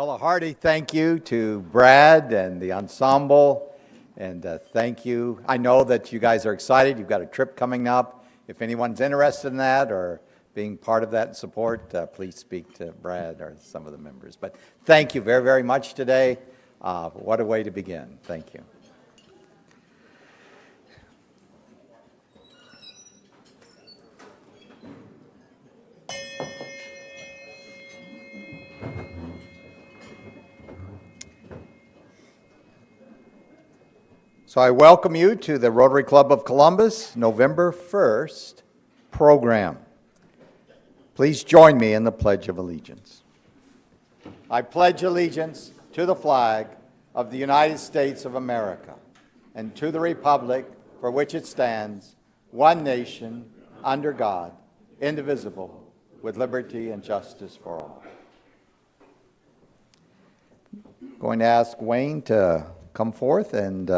Well, a hearty thank you to Brad and the ensemble, and thank you. I know that you guys are excited. You've got a trip coming up. If anyone's interested in that or being part of that and support, please speak to Brad or some of the members. But thank you very, very much today. What a way to begin. Thank you. So I welcome you to the Rotary Club of Columbus November 1st program. Please join me in the Pledge of Allegiance. I pledge allegiance to the flag of the United States of America and to the republic for which it stands, one nation, under God, indivisible, with liberty and justice for all. Going to ask Wayne to come forth and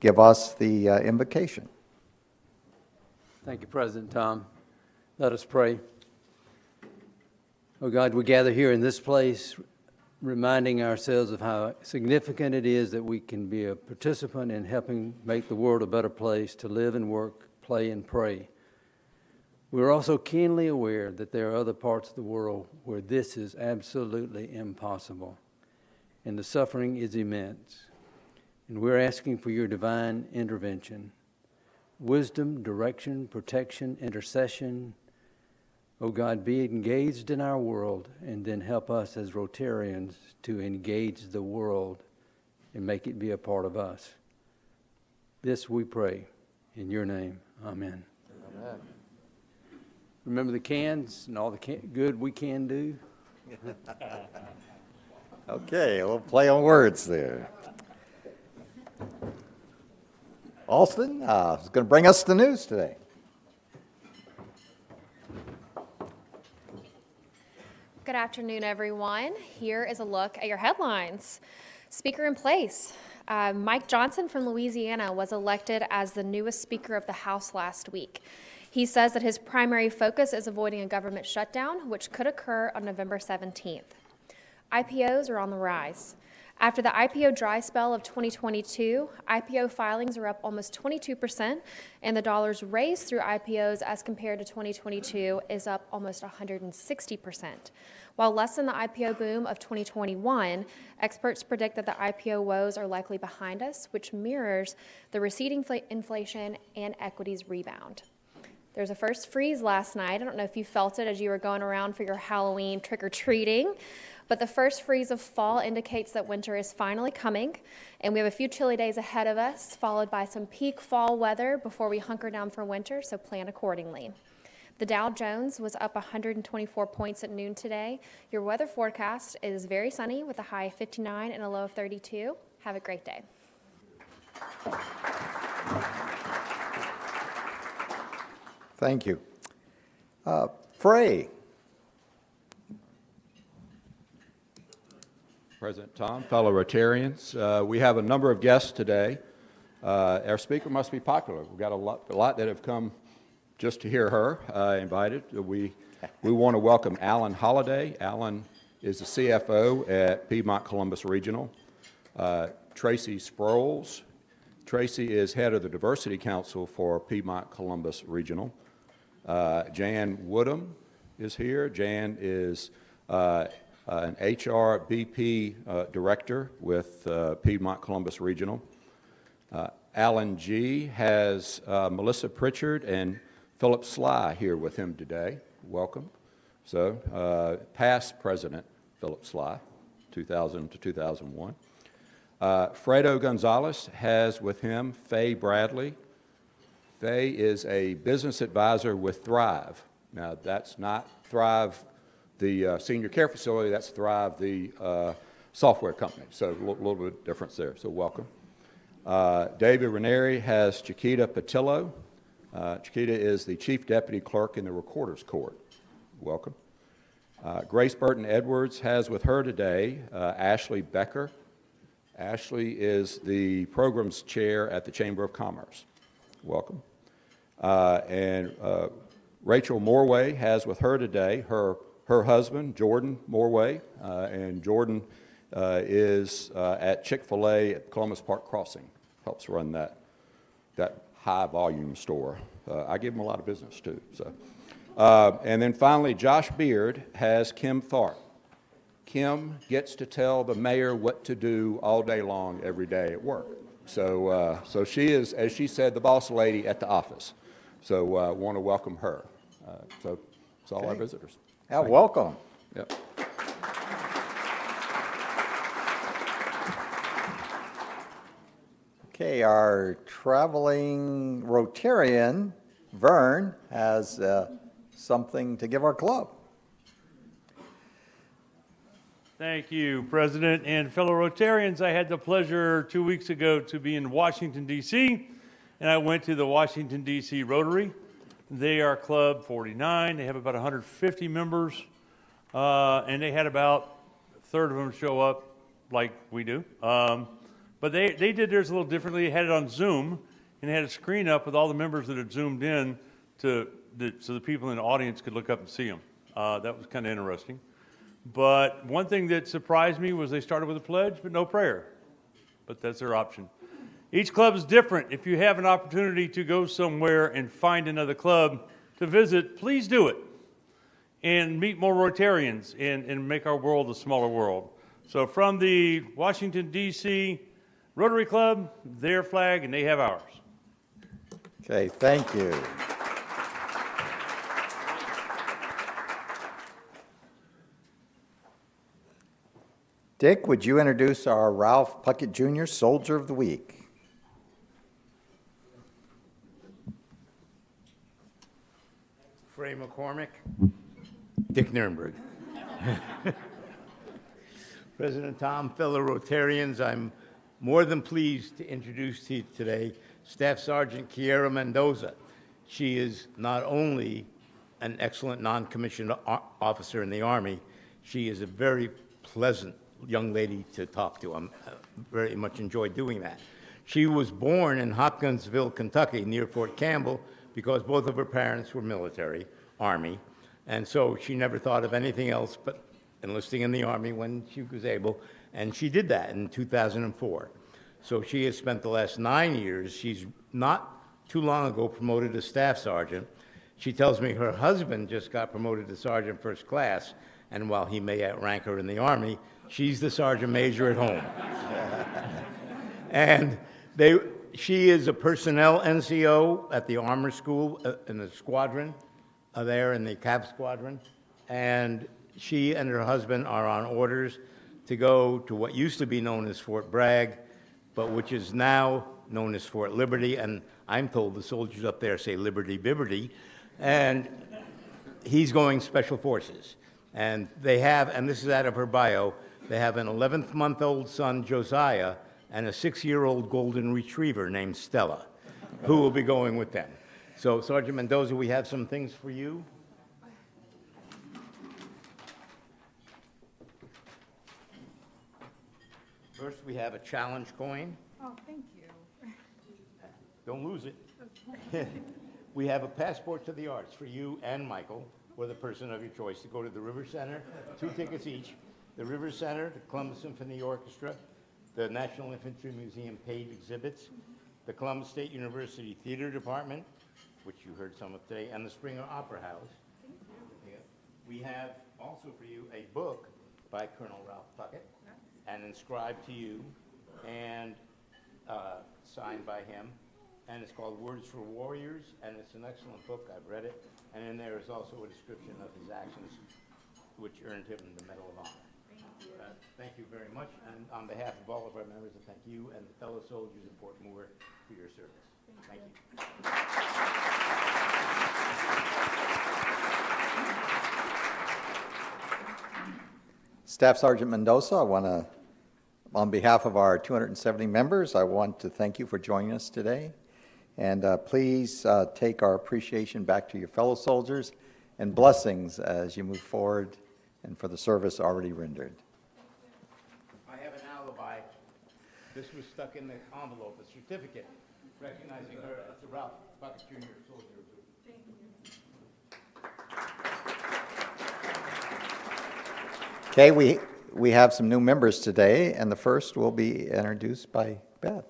give us the invocation. Thank you, President Tom. Let us pray. Oh God, we gather here in this place, reminding ourselves of how significant it is that we can be a participant in helping make the world a better place to live and work, play and pray. We're also keenly aware that there are other parts of the world where this is absolutely impossible, and the suffering is immense. And we're asking for your divine intervention, wisdom, direction, protection, intercession. Oh God, be engaged in our world and then help us as Rotarians to engage the world and make it be a part of us. This we pray in your name. Amen. Amen. Remember the cans and all the good we can do? Okay, a little play on words there. Alston is going to bring us the news today. Good afternoon, everyone. Here is a look at your headlines. Speaker in place. Mike Johnson from Louisiana was elected as the newest Speaker of the House last week. He says that his primary focus is avoiding a government shutdown, which could occur on November 17th. IPOs are on the rise. After the IPO dry spell of 2022, IPO filings are up almost 22%, and the dollars raised through IPOs as compared to 2022 is up almost 160%. While less than the IPO boom of 2021, experts predict that the IPO woes are likely behind us, which mirrors the receding inflation and equities rebound. There's a first freeze last night. I don't know if you felt it as you were going around for your Halloween trick-or-treating. But the first freeze of fall indicates that winter is finally coming, and we have a few chilly days ahead of us, followed by some peak fall weather before we hunker down for winter, so plan accordingly. The Dow Jones was up 124 points at noon today. Your weather forecast is very sunny with a high of 59 and a low of 32. Have a great day. Thank you. Frey. President Tom, fellow Rotarians, we have a number of guests today. Our speaker must be popular. We've got a lot that have come just to hear her invited. We want to welcome Alan Holliday. Alan is the CFO at Piedmont Columbus Regional. Tracy Sproles. Tracy is head of the Diversity Council for Piedmont Columbus Regional. Jan Woodham is here. Jan is an HR BP director with Piedmont Columbus Regional. Alan G. has Melissa Pritchard and Philip Sly here with him today. Welcome. So, past President Philip Sly, 2000 to 2001. Fredo Gonzalez has with him Faye Bradley. Faye is a business advisor with Thrive. Now, that's not Thrive, the senior care facility, that's Thrive, the software company. So a little bit of difference there, so welcome. David Ranieri has Chiquita Patillo. Chiquita is the Chief Deputy Clerk in the Recorder's Court. Welcome. Grace Burton Edwards has with her today Ashley Becker. Ashley is the Programs Chair at the Chamber of Commerce. Welcome. And Rachel Morway has with her today her her husband, Jordan Morway, and Jordan is at Chick-fil-A at Columbus Park Crossing, helps run that high-volume store. I give him a lot of business, too. So, and then finally, Josh Beard has Kim Tharp. Kim gets to tell the mayor what to do all day long, every day at work. So, so she is, as she said, the boss lady at the office. So want to welcome her. So it's all our visitors. Yeah, welcome. Yep. Okay, our traveling Rotarian, Vern, has something to give our club. Thank you, President and fellow Rotarians. I had the pleasure 2 weeks ago to be in Washington, D.C., and I went to the Washington, D.C. Rotary. They are Club 49. They have about 150 members, and they had about a third of them show up like we do. But they did theirs a little differently. They had it on Zoom, and they had a screen up with all the members that had zoomed in so the people in the audience could look up and see them. That was kind of interesting. But one thing that surprised me was they started with a pledge, but no prayer. But that's their option. Each club is different. If you have an opportunity to go somewhere and find another club to visit, please do it. And meet more Rotarians and make our world a smaller world. So from the Washington, D.C. Rotary Club, their flag, and they have ours. Okay, thank you. Dick, would you introduce our Ralph Puckett Jr. Soldier of the Week? Frey McCormick, Dick Nurnberg. President Tom, fellow Rotarians, I'm more than pleased to introduce to you today Staff Sergeant Kiera Mendoza. She is not only an excellent non-commissioned officer in the Army, she is a very pleasant young lady to talk to. I'm very much enjoyed doing that. She was born in Hopkinsville, Kentucky, near Fort Campbell, because both of her parents were military, Army, and so she never thought of anything else but enlisting in the Army when she was able, and she did that in 2004. So she has spent the last 9 years. She's not too long ago promoted to staff sergeant. She tells me her husband just got promoted to sergeant first class, and while he may outrank her in the Army, she's the sergeant major at home. And she is a personnel NCO at the Armor School in the squadron, there in the Cav Squadron. And she and her husband are on orders to go to what used to be known as Fort Bragg, but which is now known as Fort Liberty. And I'm told the soldiers up there say Liberty Bibberty. And he's going Special Forces. And they have, and this is out of her bio, they have an 11-month-old son, Josiah, and a 6-year-old golden retriever named Stella, who will be going with them. So, Sergeant Mendoza, we have some things for you. First, we have a challenge coin. Oh, thank you. Don't lose it. We have a passport to the arts for you and Michael, or the person of your choice, to go to the River Center, 2 tickets each. The River Center, the Columbus Symphony Orchestra, the National Infantry Museum paid exhibits, the Columbus State University Theater Department, which you heard some of today, and the Springer Opera House. Yeah. We have also for you a book by Colonel Ralph Puckett, and inscribed to you, and signed by him. And it's called Words for Warriors, and it's an excellent book. I've read it. And in there is also a description of his actions, which earned him the Medal of Honor. Thank you very much. And on behalf of all of our members, I thank you and the fellow soldiers in Fort Moore for your service. Thank you. Staff Sergeant Mendoza, I want to, on behalf of our 270 members, I want to thank you for joining us today. And please take our appreciation back to your fellow soldiers and blessings as you move forward and for the service already rendered. I have an alibi. This was stuck in the envelope, a certificate recognizing her as the Ralph Puckett Jr. Soldier. Thank you. Okay, we have some new members today, and the first will be introduced by Beth.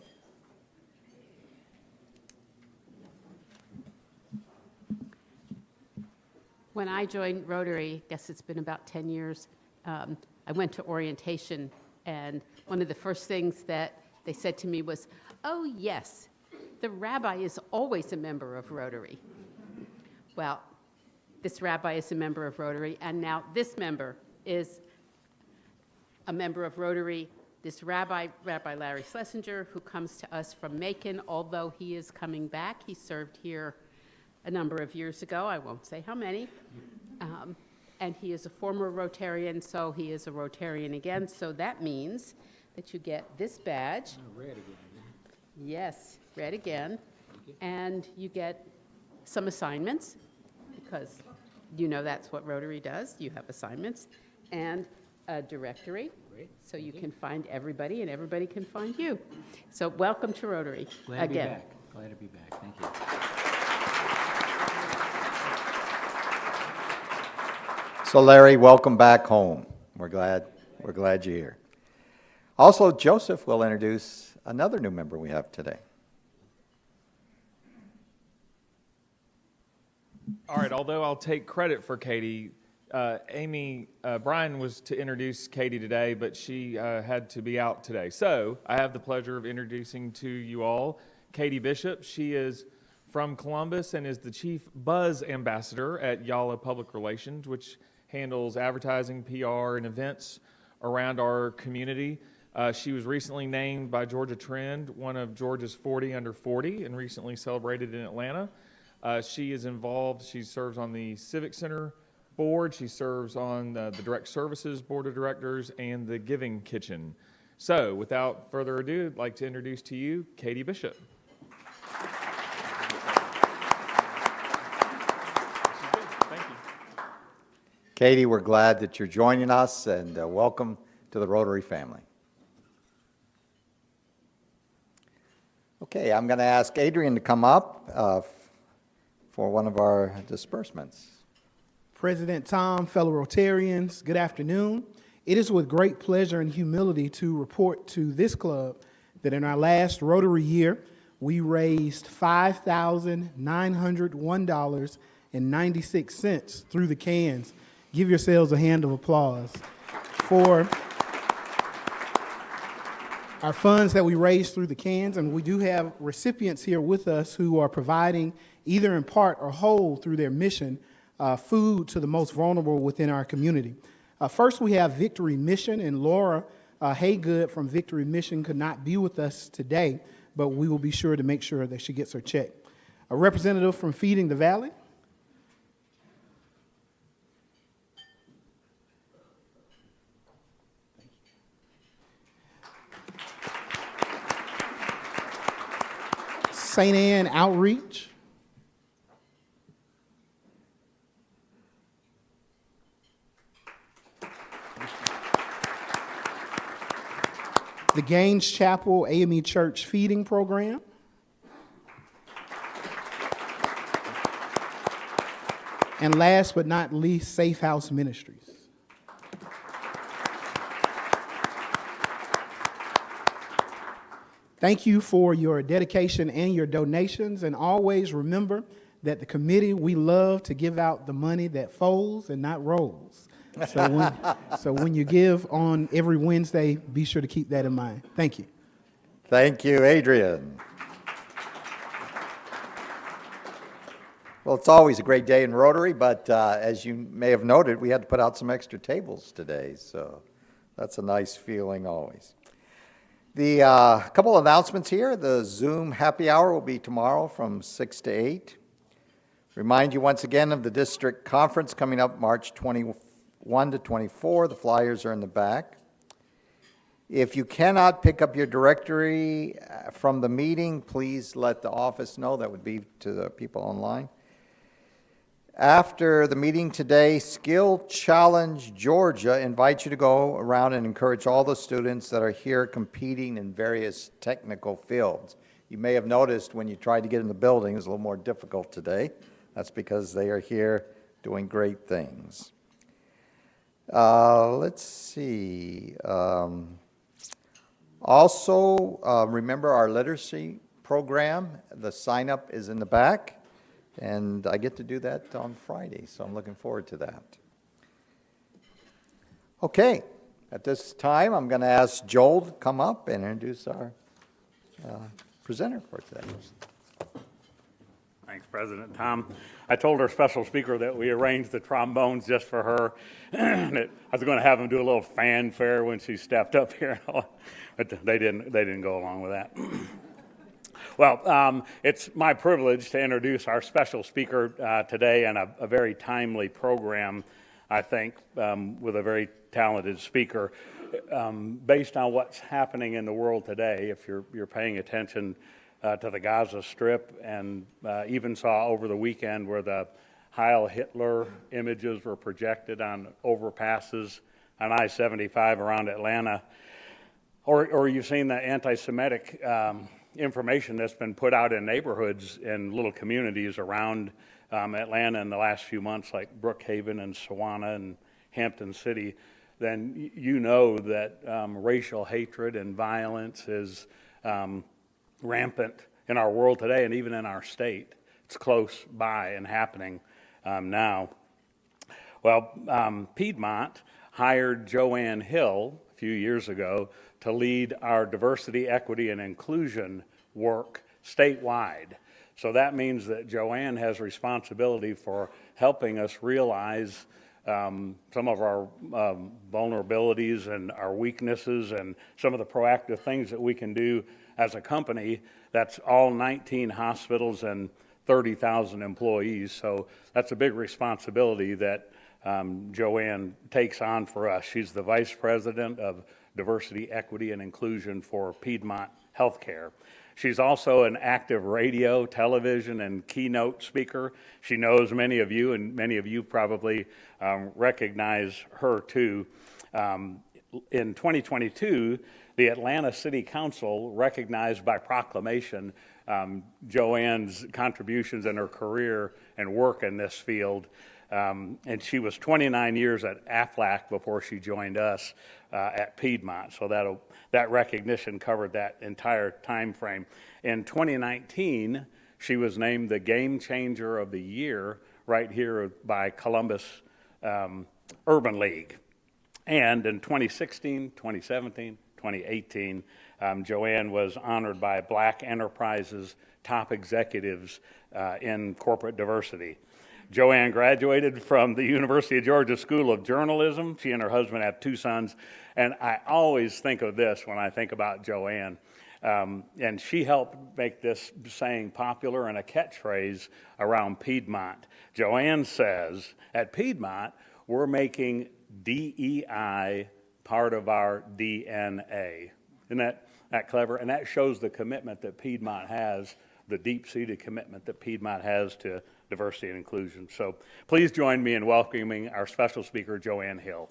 When I joined Rotary, I guess it's been about 10 years, I went to orientation, and one of the first things that they said to me was, "Oh, yes, the rabbi is always a member of Rotary." Well, this rabbi is a member of Rotary, and now this member is a member of Rotary. This Rabbi Larry Schlesinger, who comes to us from Macon, although he is coming back. He served here a number of years ago, I won't say how many. And he is a former Rotarian, so he is a Rotarian again. So that means that you get this badge. Red again. Yes, red again. And you get some assignments, because you know that's what Rotary does. You have assignments. And a directory, so you can find everybody and everybody can find you. So welcome to Rotary Glad to be again. back. Glad to be back. Thank you. So Larry, welcome back home. We're glad you're here. Also, Joseph will introduce another new member we have today. All right, although I'll take credit for Katie, Brian was to introduce Katie today, but she had to be out today. So I have the pleasure of introducing to you all Katie Bishop. She is from Columbus and is the Chief Buzz Ambassador at Yala Public Relations, which handles advertising, PR, and events around our community. She was recently named by Georgia Trend one of Georgia's 40 under 40 and recently celebrated in Atlanta. She is involved, she serves on the Civic Center board, she serves on the Direct Services Board of Directors and the Giving Kitchen. So without further ado, I'd like to introduce to you Katie Bishop. Thank you. Katie, we're glad that you're joining us, and welcome to the Rotary family. Okay, I'm going to ask Adrian to come up for one of our disbursements. President Tom, fellow Rotarians, good afternoon. It is with great pleasure and humility to report to this club that in our last Rotary year, we raised $5,901.96 through the cans. Give yourselves a hand of applause for our funds that we raised through the cans, and we do have recipients here with us who are providing, either in part or whole through their mission, food to the most vulnerable within our community. First, we have Victory Mission, and Laura Haygood from Victory Mission could not be with us today, but we will be sure to make sure that she gets her check. A representative from Feeding the Valley. St. Anne Outreach. The Gaines Chapel AME Church Feeding Program. And last but not least, Safe House Ministries. Thank you for your dedication and your donations, and always remember that the committee, we love to give out the money that folds and not rolls. So when you give on every Wednesday, be sure to keep that in mind. Thank you. Thank you, Adrian. Well, it's always a great day in Rotary, but as you may have noted, we had to put out some extra tables today, so that's a nice feeling always. The couple of announcements here. The Zoom happy hour will be tomorrow from 6 to 8. Remind you once again of the district conference coming up March 21 to 24. The flyers are in the back. If you cannot pick up your directory from the meeting, please let the office know. That would be to the people online. After the meeting today, Skill Challenge Georgia invites you to go around and encourage all the students that are here competing in various technical fields. You may have noticed when you tried to get in the building, it was a little more difficult today. That's because they are here doing great things. Let's see. Also, remember our literacy program. The sign-up is in the back, and I get to do that on Friday, so I'm looking forward to that. Okay, at this time, I'm going to ask Joel to come up and introduce our presenter for today. Thanks, President Tom. I told our special speaker that we arranged the trombones just for her. I was going to have them do a little fanfare when she stepped up here, but they didn't go along with that. Well, it's my privilege to introduce our special speaker today, and a very timely program, I think, with a very talented speaker. Based on what's happening in the world today, if you're paying attention to the Gaza Strip, and even saw over the weekend where the Heil Hitler images were projected on overpasses on I-75 around Atlanta, or you've seen the anti-Semitic information that's been put out in neighborhoods in little communities around Atlanta in the last few months, like Brookhaven and Sewanna and Hampton City, then you know that racial hatred and violence is rampant in our world today, and even in our state. It's close by and happening now. Well, Piedmont hired Joanne Hill a few years ago to lead our diversity, equity, and inclusion work statewide. So that means that Joanne has responsibility for helping us realize some of our vulnerabilities and our weaknesses, and some of the proactive things that we can do as a company. That's all 19 hospitals and 30,000 employees. So that's a big responsibility that Joanne takes on for us. She's the Vice President of Diversity, Equity, and Inclusion for Piedmont Healthcare. She's also an active radio, television, and keynote speaker. She knows many of you, and many of you probably recognize her too. In 2022, the Atlanta City Council recognized by proclamation Joanne's contributions in her career and work in this field. And she was 29 years at Aflac before she joined us at Piedmont. So that recognition covered that entire time frame. In 2019, she was named the Game Changer of the Year right here by Columbus Urban League. And in 2016, 2017, 2018, Joanne was honored by Black Enterprise's top executives in corporate diversity. Joanne graduated from the University of Georgia School of Journalism. She and her husband have 2 sons. And I always think of this when I think about Joanne. And she helped make this saying popular and a catchphrase around Piedmont. Joanne says, at Piedmont, we're making DEI part of our DNA. Isn't that clever? And that shows the commitment that Piedmont has, the deep-seated commitment that Piedmont has to diversity and inclusion. So please join me in welcoming our special speaker, Joanne Hill.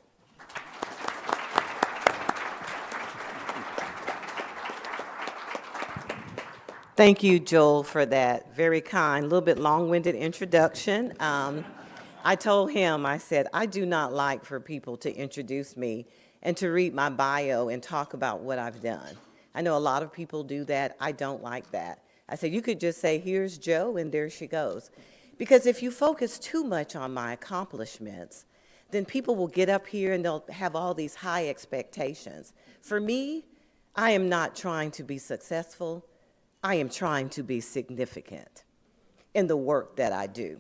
Thank you, Joel, for that very kind, a little bit long-winded introduction. I told him, I said, I do not like for people to introduce me and to read my bio and talk about what I've done. I know a lot of people do that. I don't like that. I said, you could just say, here's Joe, and there she goes. Because if you focus too much on my accomplishments, then people will get up here and they'll have all these high expectations. For me, I am not trying to be successful. I am trying to be significant in the work that I do.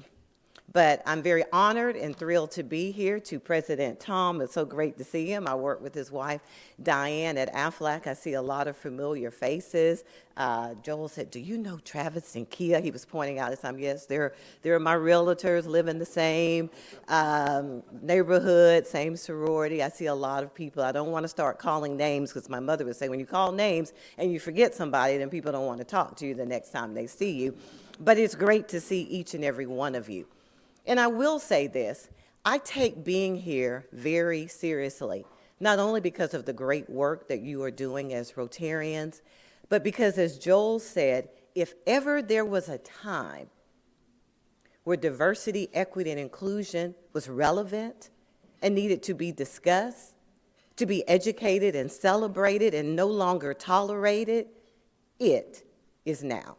But I'm very honored and thrilled to be here. To President Tom, it's so great to see him. I work with his wife, Diane, at Aflac. I see a lot of familiar faces. Joel said, do you know Travis and Kia? He was pointing out at some, yes, they're my realtors, live in the same neighborhood, same sorority. I see a lot of people. I don't want to start calling names because my mother would say, when you call names and you forget somebody, then people don't want to talk to you the next time they see you. But it's great to see each and every one of you. And I will say this, I take being here very seriously, not only because of the great work that you are doing as Rotarians, but because, as Joel said, if ever there was a time where diversity, equity, and inclusion was relevant, and needed to be discussed, to be educated and celebrated and no longer tolerated, it is now.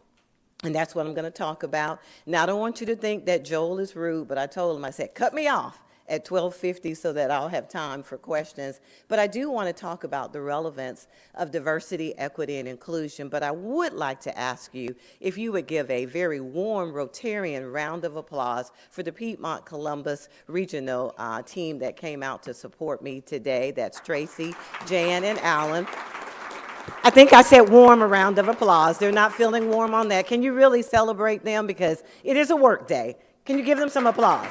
And that's what I'm going to talk about. Now, I don't want you to think that Joel is rude, but I told him, I said, cut me off at 12:50 so that I'll have time for questions. But I do want to talk about the relevance of diversity, equity, and inclusion. But I would like to ask you if you would give a very warm Rotarian round of applause for the Piedmont Columbus Regional team that came out to support me today. That's Tracy, Jan, and Alan. I think I said warm, a round of applause. They're not feeling warm on that. Can you really celebrate them? Because it is a work day. Can you give them some applause?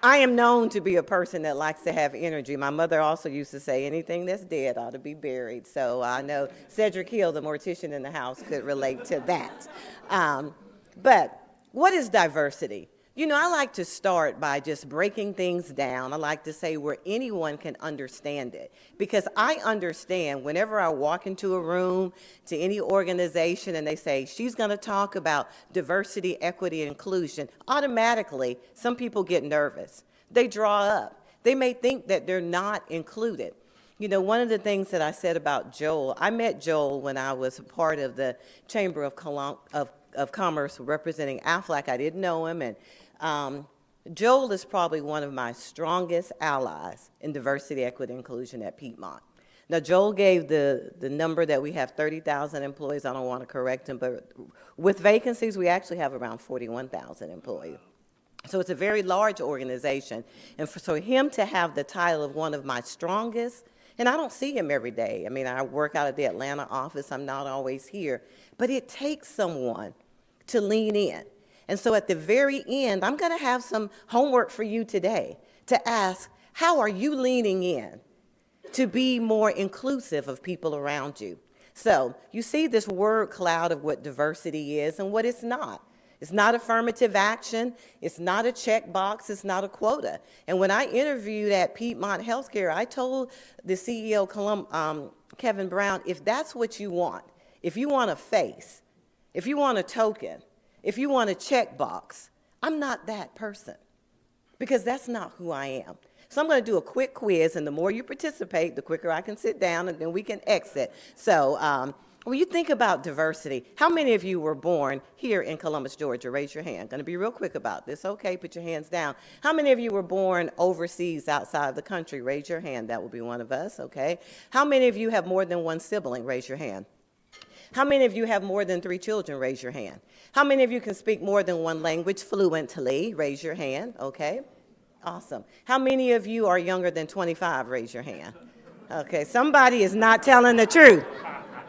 I am known to be a person that likes to have energy. My mother also used to say anything that's dead ought to be buried. So I know Cedric Hill, the mortician in the house, could relate to that. But what is diversity? You know, I like to start by just breaking things down. I like to say where anyone can understand it. Because I understand whenever I walk into a room, to any organization, and they say, she's going to talk about diversity, equity, and inclusion, automatically, some people get nervous. They draw up. They may think that they're not included. You know, one of the things that I said about Joel, I met Joel when I was a part of the Chamber of Commerce representing Aflac. I didn't know him, and Joel is probably one of my strongest allies in diversity, equity, and inclusion at Piedmont. Now, Joel gave the number that we have 30,000 employees. I don't want to correct him, but with vacancies, we actually have around 41,000 employees. So it's a very large organization. And for him to have the title of one of my strongest, and I don't see him every day. I mean, I work out of the Atlanta office. I'm not always here. But it takes someone to lean in. And so at the very end, I'm going to have some homework for you today to ask, how are you leaning in to be more inclusive of people around you? So you see this word cloud of what diversity is and what it's not. It's not affirmative action. It's not a checkbox. It's not a quota. And when I interviewed at Piedmont Healthcare, I told the CEO, Kevin Brown, if that's what you want, if you want a face, if you want a token, if you want a checkbox, I'm not that person, because that's not who I am. So I'm going to do a quick quiz, and the more you participate, the quicker I can sit down, and then we can exit. So when you think about diversity, how many of you were born here in Columbus, Georgia? Raise your hand. Going to be real quick about this. Okay, put your hands down. How many of you were born overseas, outside of the country? Raise your hand. That will be one of us, okay? How many of you have more than one sibling? Raise your hand. How many of you have more than 3 children? Raise your hand. How many of you can speak more than one language fluently? Raise your hand, okay? Awesome. How many of you are younger than 25? Raise your hand. Okay, somebody is not telling the truth.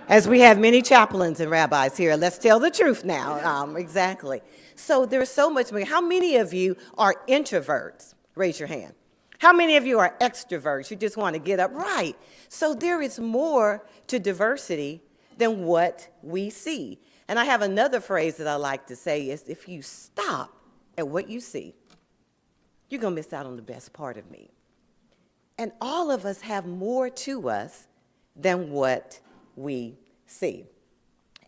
As we have many chaplains and rabbis here, let's tell the truth now. Exactly. So there's so much more. How many of you are introverts? Raise your hand. How many of you are extroverts? You just want to get up? Right. So there is more to diversity than what we see. And I have another phrase that I like to say is, if you stop at what you see, you're going to miss out on the best part of me. And all of us have more to us than what we see.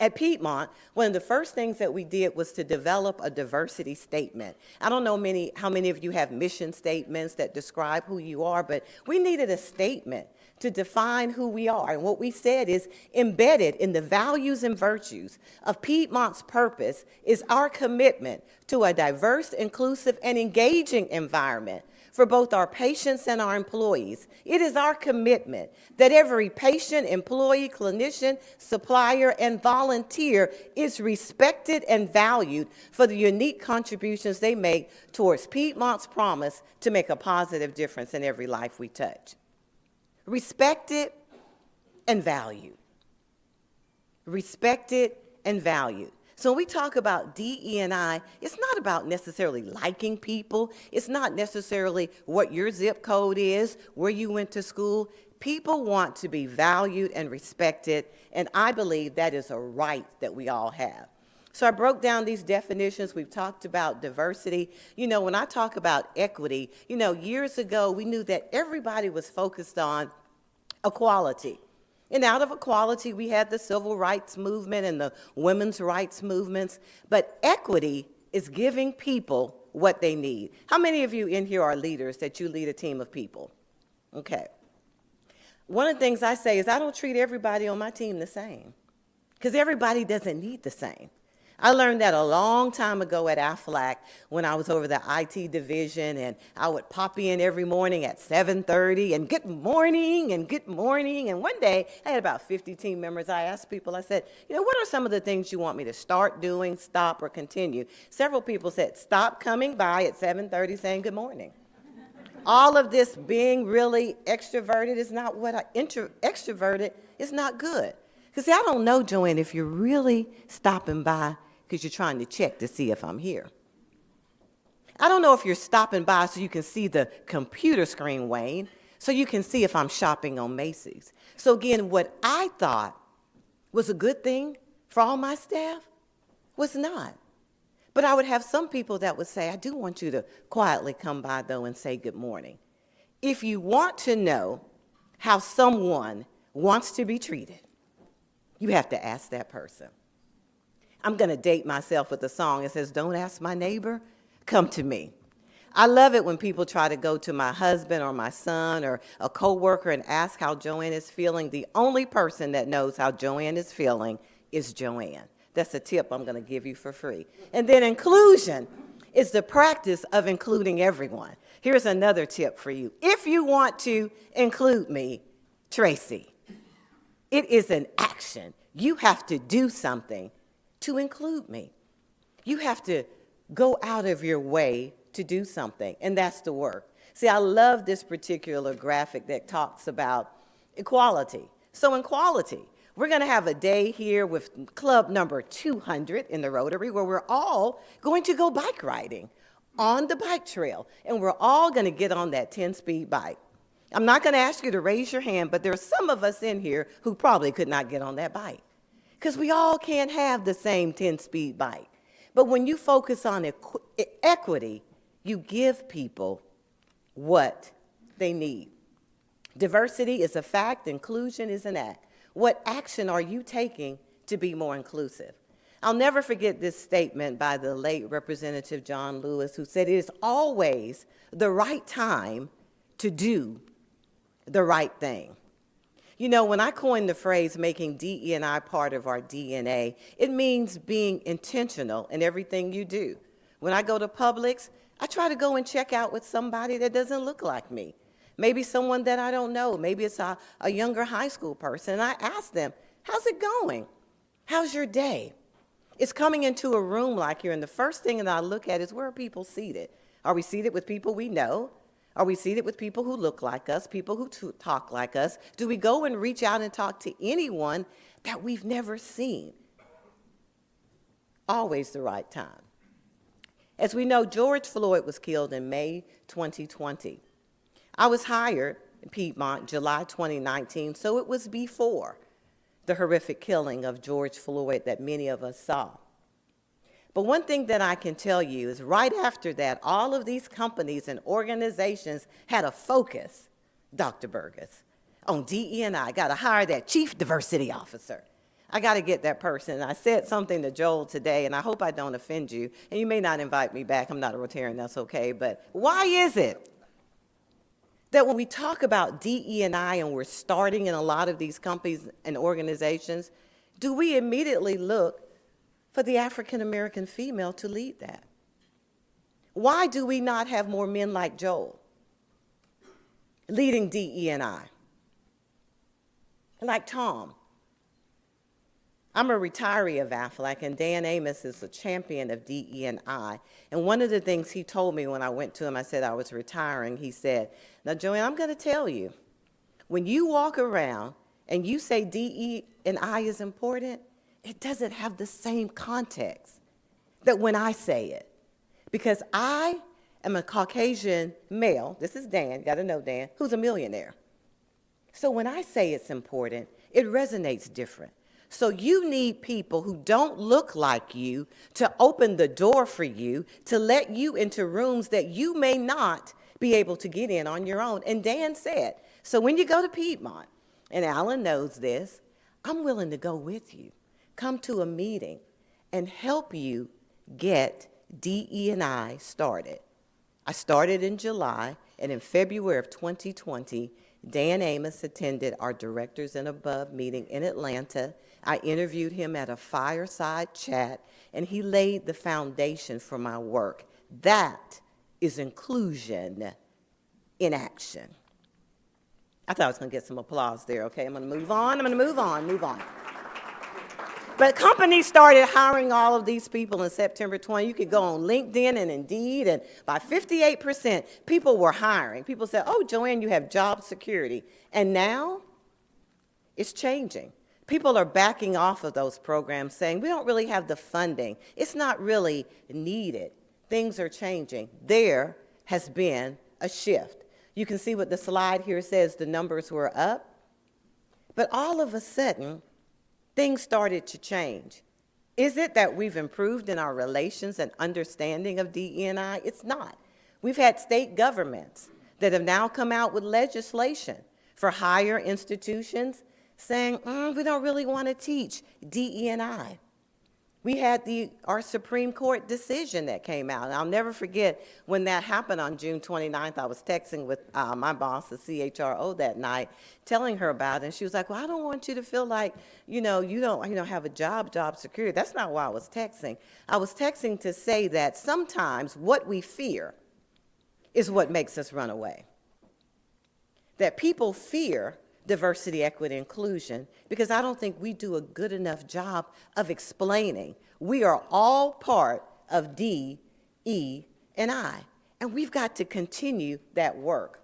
At Piedmont, one of the first things that we did was to develop a diversity statement. I don't know how many of you have mission statements that describe who you are, but we needed a statement to define who we are. And what we said is, embedded in the values and virtues of Piedmont's purpose is our commitment to a diverse, inclusive, and engaging environment for both our patients and our employees. It is our commitment that every patient, employee, clinician, supplier, and volunteer is respected and valued for the unique contributions they make towards Piedmont's promise to make a positive difference in every life we touch. Respected and valued. Respected and valued. So when we talk about DE&I, it's not about necessarily liking people. It's not necessarily what your zip code is, where you went to school. People want to be valued and respected, and I believe that is a right that we all have. So I broke down these definitions. We've talked about diversity. You know, when I talk about equity, you know, years ago we knew that everybody was focused on equality. And out of equality, we had the civil rights movement and the women's rights movements. But equity is giving people what they need. How many of you in here are leaders that you lead a team of people? Okay. One of the things I say is I don't treat everybody on my team the same, because everybody doesn't need the same. I learned that a long time ago at Aflac when I was over the IT division, and I would pop in every morning at 7:30 and good morning and good morning. And one day I had about 50 team members. I asked people, I said, what are some of the things you want me to start doing, stop, or continue? Several people said, stop coming by at 7:30 saying good morning. All of this being really extroverted is not what extroverted is not good. Because I don't know, Joanne, if you're really stopping by because you're trying to check to see if I'm here. I don't know if you're stopping by so you can see the computer screen, Wayne, so you can see if I'm shopping on Macy's. So again, what I thought was a good thing for all my staff was not. But I would have some people that would say, I do want you to quietly come by, though, and say good morning. If you want to know how someone wants to be treated, you have to ask that person. I'm going to date myself with a song that says, don't ask my neighbor, come to me. I love it when people try to go to my husband or my son or a coworker and ask how Joanne is feeling. The only person that knows how Joanne is feeling is Joanne. That's a tip I'm going to give you for free. And then inclusion is the practice of including everyone. Here's another tip for you. If you want to include me, Tracy, it is an action. You have to do something to include me. You have to go out of your way to do something, and that's the work. See, I love this particular graphic that talks about equality. So in equality, we're going to have a day here with club number 200 in the Rotary where we're all going to go bike riding on the bike trail, and we're all going to get on that 10-speed bike. I'm not going to ask you to raise your hand, but there are some of us in here who probably could not get on that bike because we all can't have the same 10-speed bike. But when you focus on equity, you give people what they need. Diversity is a fact. Inclusion is an act. What action are you taking to be more inclusive? I'll never forget this statement by the late Representative John Lewis, who said, it is always the right time to do the right thing. When I coined the phrase making DE&I part of our DNA, it means being intentional in everything you do. When I go to Publix, I try to go and check out with somebody that doesn't look like me. Maybe someone that I don't know. Maybe it's a younger high school person. And I ask them, how's it going? How's your day? It's coming into a room like here, and the first thing that I look at is, where are people seated? Are we seated with people we know? Are we seated with people who look like us, people who talk like us? Do we go and reach out and talk to anyone that we've never seen? Always the right time. As we know, George Floyd was killed in May 2020. I was hired in Piedmont July 2019, so it was before the horrific killing of George Floyd that many of us saw. But one thing that I can tell you is right after that, all of these companies and organizations had a focus, Dr. Burgess, on DE&I. Got to hire that chief diversity officer. I got to get that person. And I said something to Joel today, and I hope I don't offend you. And you may not invite me back. I'm not a Rotarian, that's okay. But why is it that when we talk about DE&I and we're starting in a lot of these companies and organizations, do we immediately look for the African-American female to lead that? Why do we not have more men like Joel leading DE&I? Like Tom. I'm a retiree of Aflac, and Dan Amos is a champion of DE&I. And one of the things he told me when I went to him, I said I was retiring, he said, now, Joanne, I'm going to tell you, when you walk around and you say DE&I is important, it doesn't have the same context that when I say it. Because I am a Caucasian male, this is Dan, got to know Dan, who's a millionaire. So when I say it's important, it resonates different. So you need people who don't look like you to open the door for you, to let you into rooms that you may not be able to get in on your own. And Dan said, so when you go to Piedmont, and Alan knows this, I'm willing to go with you. Come to a meeting and help you get DE&I started. I started in July, and in February of 2020, Dan Amos attended our Directors and Above meeting in Atlanta. I interviewed him at a fireside chat, and he laid the foundation for my work. That is inclusion in action. I thought I was going to get some applause there, okay? I'm going to move on. move on. But companies started hiring all of these people in September 20. You could go on LinkedIn and Indeed, and by 58%, people were hiring. People said, oh, Joanne, you have job security. And now it's changing. People are backing off of those programs, saying we don't really have the funding. It's not really needed. Things are changing. There has been a shift. You can see what the slide here says, the numbers were up. But all of a sudden, things started to change. Is it that we've improved in our relations and understanding of DE&I? It's not. We've had state governments that have now come out with legislation for higher institutions saying, we don't really want to teach DE&I. We had our Supreme Court decision that came out. And I'll never forget when that happened on June 29th. I was texting with my boss, the CHRO, that night, telling her about it. And she was like, well, I don't want you to feel like, you don't have a job security. That's not why I was texting. I was texting to say that sometimes what we fear is what makes us run away. That people fear diversity, equity, inclusion, because I don't think we do a good enough job of explaining we are all part of D, E, and I, and we've got to continue that work.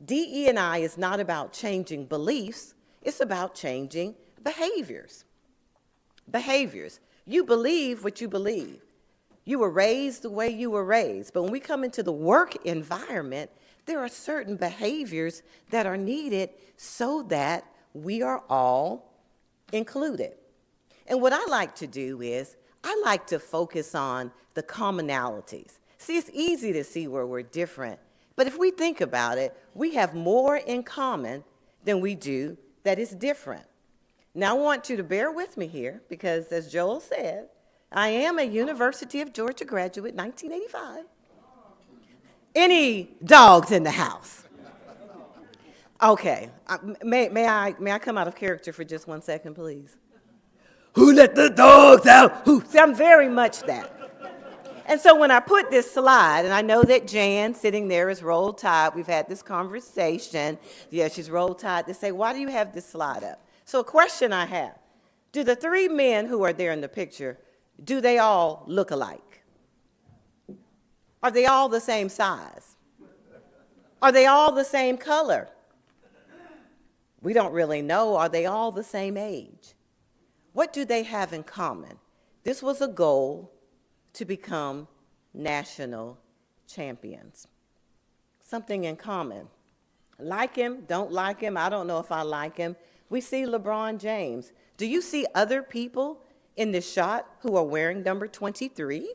DE and I is not about changing beliefs, it's about changing behaviors. Behaviors. You believe what you believe. You were raised the way you were raised, but when we come into the work environment, there are certain behaviors that are needed so that we are all included. And what I like to do is, I like to focus on the commonalities. See, it's easy to see where we're different, but if we think about it, we have more in common than we do that is different. Now, I want you to bear with me here, because as Joel said, I am a University of Georgia graduate, 1985. Any dogs in the house? Okay, may I come out of character for just 1 second, please? Who let the dogs out? Who? See, I'm very much that. And so when I put this slide, and I know that Jan sitting there is roll tide, we've had this conversation. Yeah, she's roll tide to say, why do you have this slide up? So a question I have, do the three men who are there in the picture, do they all look alike? Are they all the same size? Are they all the same color? We don't really know. Are they all the same age? What do they have in common? This was a goal to become national champions. Something in common. Like him, don't like him, I don't know if I like him. We see LeBron James. Do you see other people in this shot who are wearing number 23?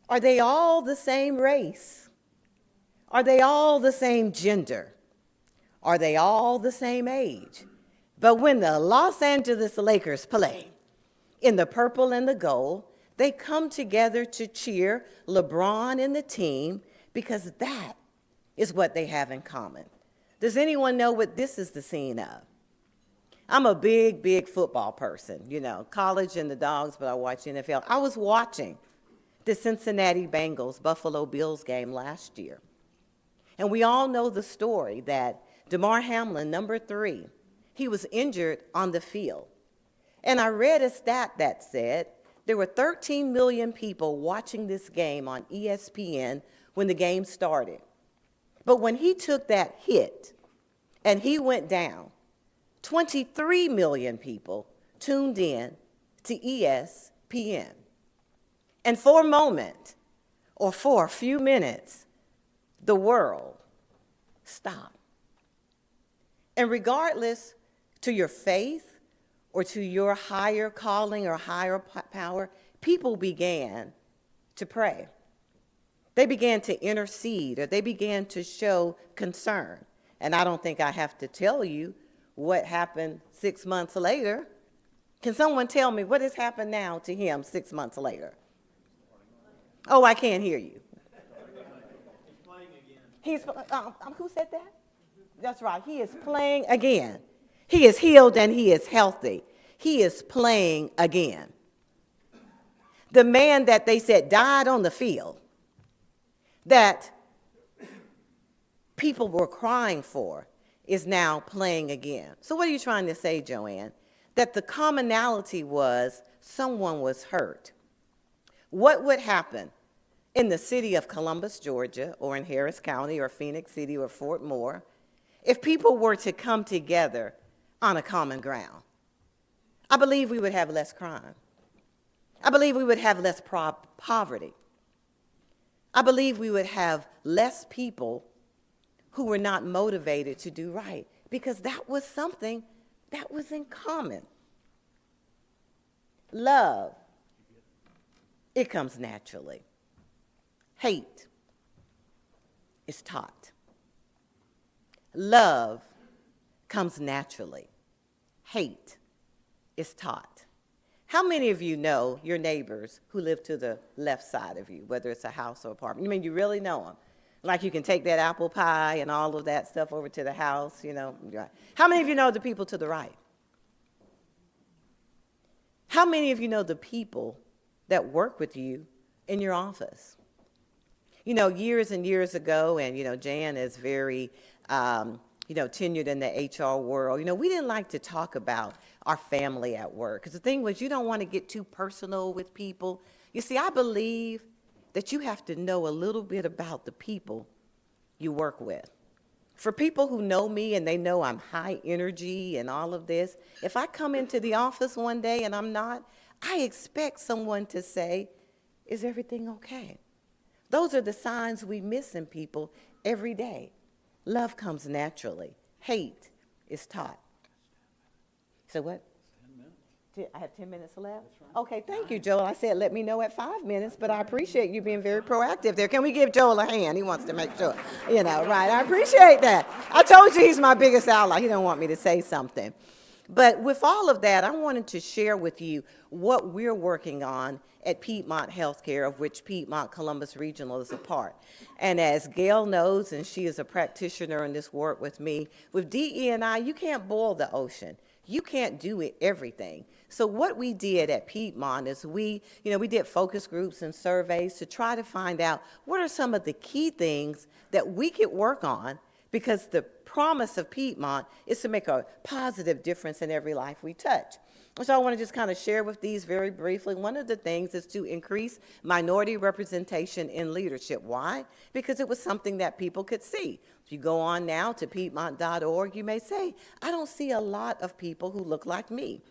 Are they all the same race? Are they all the same gender? Are they all the same age? But when the Los Angeles Lakers play in the purple and the gold, they come together to cheer LeBron and the team because that is what they have in common. Does anyone know what this is the scene of? I'm a big football person, college and the dogs, but I watch NFL. I was watching the Cincinnati Bengals Buffalo Bills game last year. And we all know the story that Damar Hamlin, number 3, he was injured on the field. And I read a stat that said there were 13 million people watching this game on ESPN when the game started. But when he took that hit and he went down, 23 million people tuned in to ESPN. And for a moment, or for a few minutes, the world stopped. And regardless to your faith or to your higher calling or higher power, people began to pray. They began to intercede, or they began to show concern. And I don't think I have to tell you what happened 6 months later. Can someone tell me what has happened now to him 6 months later? Oh, I can't hear you. He's who said that? That's right. He is playing again. He is healed and he is healthy. He is playing again. The man that they said died on the field, that people were crying for, is now playing again. So what are you trying to say, Joanne? That the commonality was someone was hurt. What would happen in the city of Columbus, Georgia, or in Harris County, or Phoenix City, or Fort Moore, if people were to come together on a common ground? I believe we would have less crime. I believe we would have less poverty. I believe we would have less people who were not motivated to do right, because that was something that was in common. Love, it comes naturally. Hate is taught. Love comes naturally. Hate is taught. How many of you know your neighbors who live to the left side of you, whether it's a house or apartment? I mean, you really know them. Like you can take that apple pie and all of that stuff over to the house, you know. How many of you know the people to the right? How many of you know the people that work with you in your office? You know, years and years ago, and, you know, Jan is very, tenured in the HR world. You know, we didn't like to talk about our family at work, because the thing was, you don't want to get too personal with people. You see, I believe that you have to know a little bit about the people you work with. For people who know me and they know I'm high energy and all of this, if I come into the office one day and I'm not, I expect someone to say, "Is everything okay?" Those are the signs we miss in people every day. Love comes naturally. Hate is taught. So what? 10 minutes. I have 10 minutes left? Okay, thank you, Joel. I said let me know at 5 minutes, but I appreciate you being very proactive there. Can we give Joel a hand? He wants to make sure, right? I appreciate that. I told you he's my biggest ally. He don't want me to say something. But with all of that, I wanted to share with you what we're working on at Piedmont Healthcare, of which Piedmont Columbus Regional is a part. And as Gail knows, and she is a practitioner in this work with me, with DE&I, you can't boil the ocean. You can't do it everything. So what we did at Piedmont is we did focus groups and surveys to try to find out what are some of the key things that we could work on, because the promise of Piedmont is to make a positive difference in every life we touch. So I want to just kind of share with these very briefly. One of the things is to increase minority representation in leadership. Why? Because it was something that people could see. If you go on now to piedmont.org, you may say, I don't see a lot of people who look like me.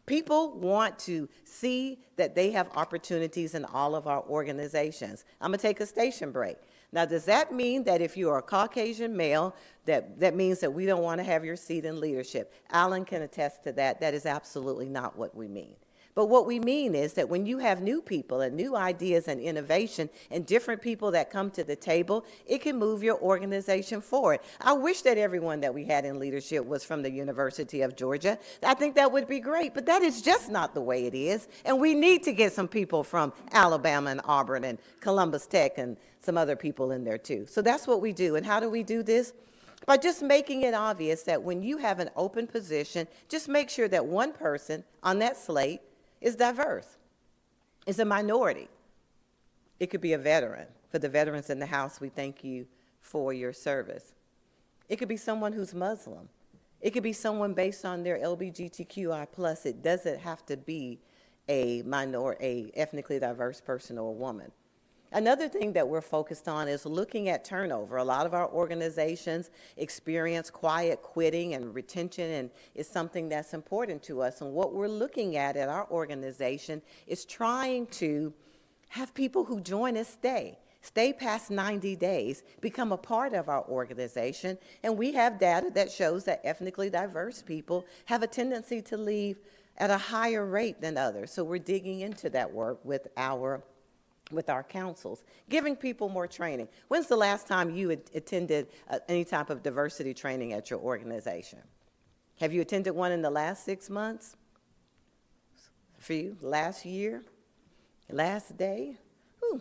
People want to see that they have opportunities in all of our organizations. I'm going to take a station break. Now, does that mean that if you are a Caucasian male, that means that we don't want to have your seat in leadership? Alan can attest to that. That is absolutely not what we mean. But what we mean is that when you have new people and new ideas and innovation and different people that come to the table, it can move your organization forward. I wish that everyone that we had in leadership was from the University of Georgia. I think that would be great, but that is just not the way it is. And we need to get some people from Alabama and Auburn and Columbus Tech and some other people in there too. So that's what we do. And how do we do this? By just making it obvious that when you have an open position, just make sure that one person on that slate is diverse, is a minority. It could be a veteran. For the veterans in the house, we thank you for your service. It could be someone who's Muslim. It could be someone based on their LGBTQI+. It doesn't have to be a ethnically diverse person or a woman. Another thing that we're focused on is looking at turnover. A lot of our organizations experience quiet quitting, and retention is something that's important to us. And what we're looking at our organization is trying to have people who join us stay past 90 days, become a part of our organization. And we have data that shows that ethnically diverse people have a tendency to leave at a higher rate than others. So we're digging into that work with our councils, giving people more training. When's the last time you attended any type of diversity training at your organization? Have you attended one in the last 6 months? For you, last year, last day? Ooh,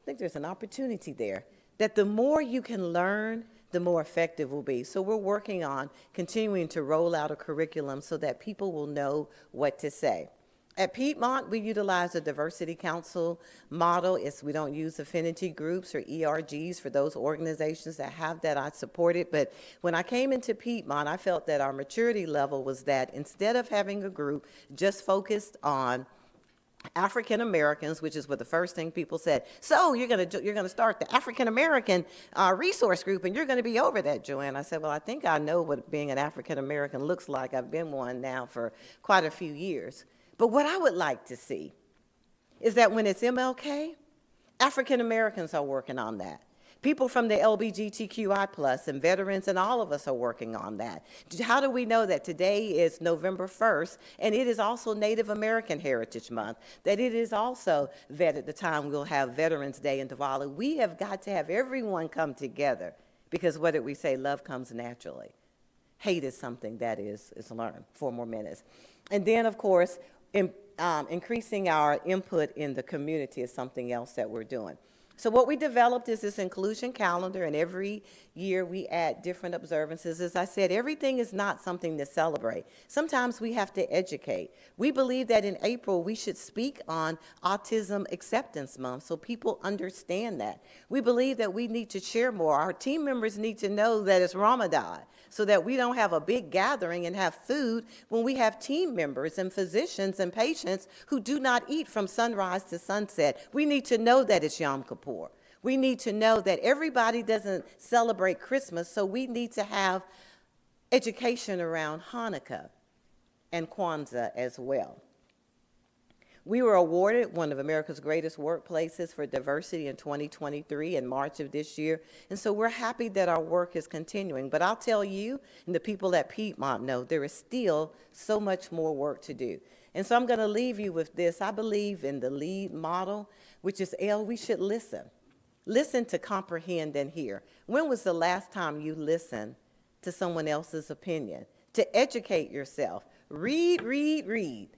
think there's an opportunity there, that the more you can learn, the more effective we'll be. So we're working on continuing to roll out a curriculum so that people will know what to say. At Piedmont, we utilize a diversity council model. We don't use affinity groups or ERGs for those organizations that have that. I support it. But when I came into Piedmont, I felt that our maturity level was that instead of having a group just focused on African Americans, which is what the first thing people said. So you're going to start the African American resource group, and you're going to be over that, Joanne. I said, well, I think I know what being an African American looks like. I've been one now for quite a few years. But what I would like to see is that when it's MLK, African Americans are working on that. People from the LGBTQI+ and veterans and all of us are working on that. How do we know that today is November 1st and it is also Native American Heritage Month, that it is also at the time we'll have Veterans Day in Diwali? We have got to have everyone come together because what did we say? Love comes naturally. Hate is something that is learned. 4 more minutes. And then, of course, increasing our input in the community is something else that we're doing. So what we developed is this inclusion calendar, and every year we add different observances. As I said, everything is not something to celebrate. Sometimes we have to educate. We believe that in April we should speak on Autism Acceptance Month so people understand that. We believe that we need to share more. Our team members need to know that it's Ramadan, so that we don't have a big gathering and have food when we have team members and physicians and patients who do not eat from sunrise to sunset. We need to know that it's Yom Kippur. We need to know that everybody doesn't celebrate Christmas, so we need to have education around Hanukkah and Kwanzaa as well. We were awarded one of America's greatest workplaces for diversity in 2023 in March of this year. And so we're happy that our work is continuing. But I'll tell you, and the people at Piedmont know, there is still so much more work to do. And so I'm going to leave you with this. I believe in the LEAD model, which is we should listen. Listen to comprehend and hear. When was the last time you listened to someone else's opinion? To educate yourself. Read, read, read.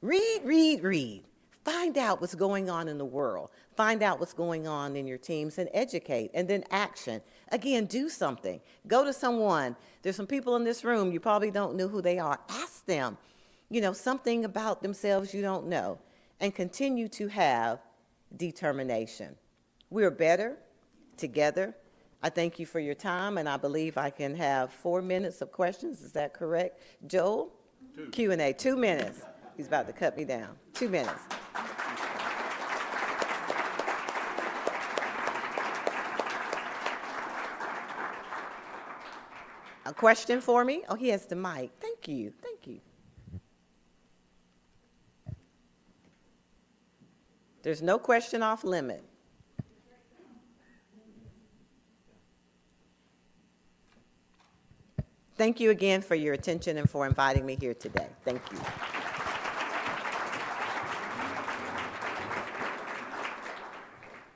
Read, read, read. Find out what's going on in the world. Find out what's going on in your teams and educate. And then action. Again, do something. Go to someone. There's some people in this room, you probably don't know who they are. Ask them, something about themselves you don't know. And continue to have determination. We're better together. I thank you for your time, and I believe I can have 4 minutes of questions. Is that correct? Joel? Q&A, 2 minutes. He's about to cut me down. 2 minutes. A question for me? Oh, he has the mic. Thank you. Thank you. There's no question off limit. Thank you again for your attention and for inviting me here today. Thank you.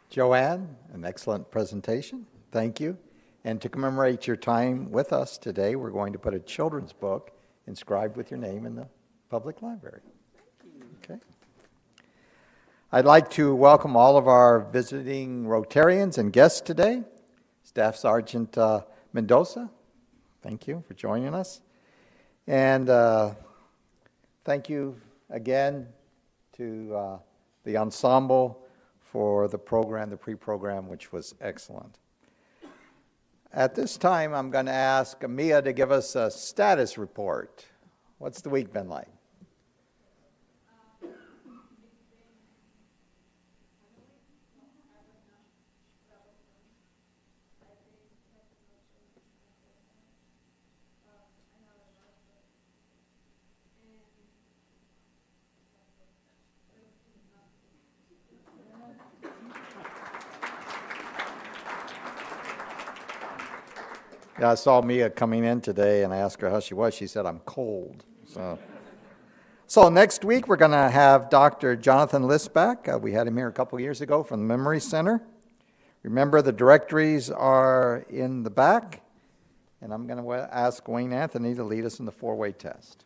Joanne, an excellent presentation. Thank you. And to commemorate your time with us today, we're going to put a children's book inscribed with your name in the public library. Okay. I'd like to welcome all of our visiting Rotarians and guests today. Staff Sergeant Mendoza, thank you for joining us. And thank you again to the ensemble for the program, the pre-program, which was excellent. At this time, I'm going to ask Mia to give us a status report. What's the week been like? Yeah, I saw Mia coming in today, and I asked her how she was. She said, I'm cold. So next week, we're going to have Dr. Jonathan List back. We had him here a couple years ago from the Memory Center. Remember, the directories are in the back, and I'm going to ask Wayne Anthony to lead us in the four-way test.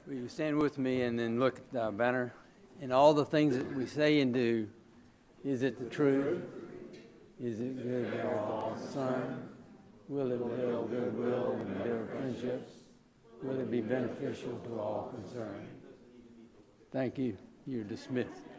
Will you stand with me and then look at the banner? And all the things that we say and do Is it the truth? Is it good to all concerned? Will it build goodwill and endear friendships? Will it be beneficial to all concerned? Thank you. You're dismissed.